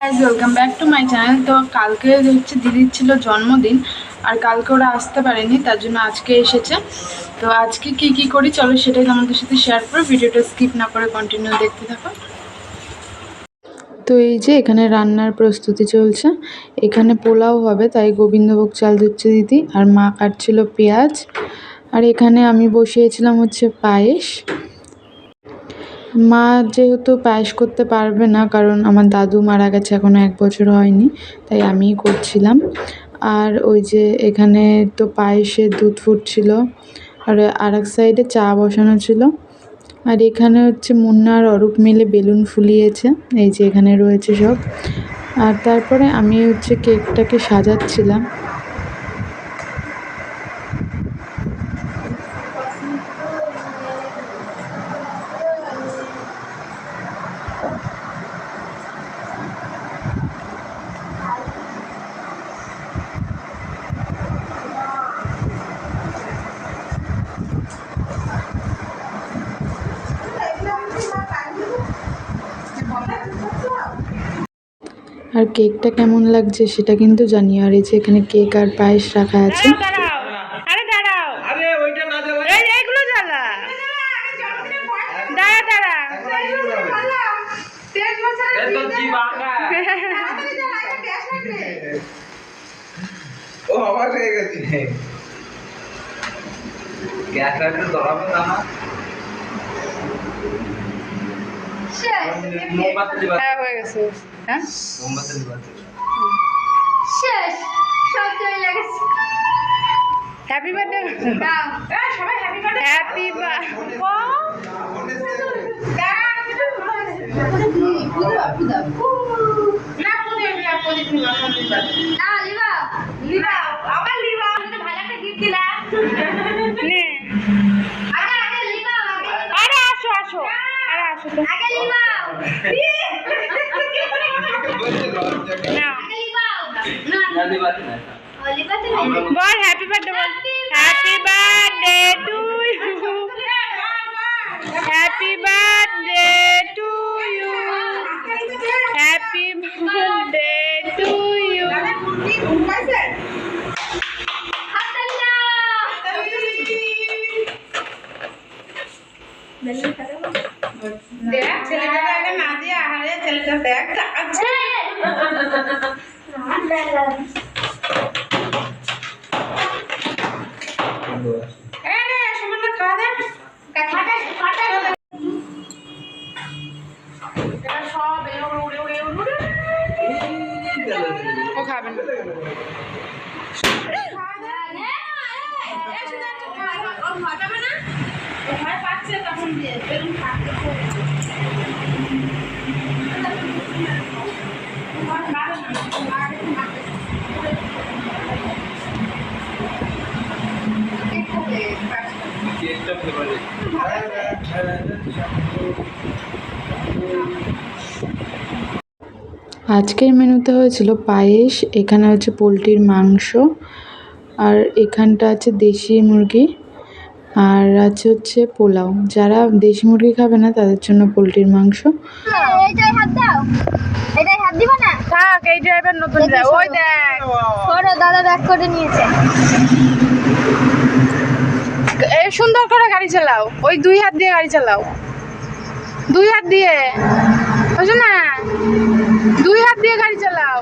Welcome back to my channel. তো কালকে হচ্ছে দিদির ছিল জন্মদিন, আর কালকে ওরা আসতে পারেনি, তার জন্য আজকে এসেছে। তো আজকে কি করি চলো সেটাই তোমাদের সাথে শেয়ার করো, ভিডিওটা স্কিপ না করে কন্টিনিউ দেখতে থাকো। তো এই যে এখানে রান্নার প্রস্তুতি চলছে, এখানে পোলাও হবে তাই গোবিন্দভোগ চাল দিচ্ছে দিদি, আর মা কাটছিল পেঁয়াজ, আর এখানে আমি বসিয়েছিলাম হচ্ছে পায়েস। মা যেহেতু পায়েস করতে পারবে না, কারণ আমার দাদু মারা গেছে, এখনও 1 বছর হয়নি, তাই আমিই করছিলাম। আর ওই যে এখানে তো পায়েসের দুধ ফুটছিল, আর আরেক সাইডে চা বসানো ছিল। আর এখানে হচ্ছে মুন্না আর অরূপ মিলে বেলুন ফুলিয়েছে, এই যে এখানে রয়েছে সব। আর তারপরে আমি হচ্ছে কেকটাকে সাজাচ্ছিলাম। আর কেকটা কেমন লাগছে সেটা কিন্তু জানিও। আর এই যে এখানে কেক আর পায়েস রাখা আছে। হ্যাপি বার্থডে, সবাই হ্যাপি বার্থডে, হ্যাপি বল হ্যাপি বার্থডে, বল happy birthday to you, happy birthday to you, happy birthday to you. দেখ ছেলেটা আগে না দিয়ে আহারে ছেলেটা দেখ তাকাচ্ছে। ও খাবেন আজকের মেনুতে হয়েছিল পায়েস, এখানে হচ্ছে পোলট্রির মাংস, আর এখানটা আছে দেশি মুরগি, আর আছে হচ্ছে পোলাও। যারা দেশি মুরগি খাবে না তাদের জন্য পোলট্রির মাংস। এইটাই হাত দাও, এইটাই হাত দিব না, থাক এই ড্রাইভার নতুন ড্রাইভার, ওই দেখ ওরে দাদা ব্যাক করে নিয়েছে। এই সুন্দর করে গাড়ি চালাও, ওই 2 হাত দিয়ে গাড়ি চালাও, 2 হাত দিয়ে, বুঝছো না, 2 হাত দিয়ে গাড়ি চালাও।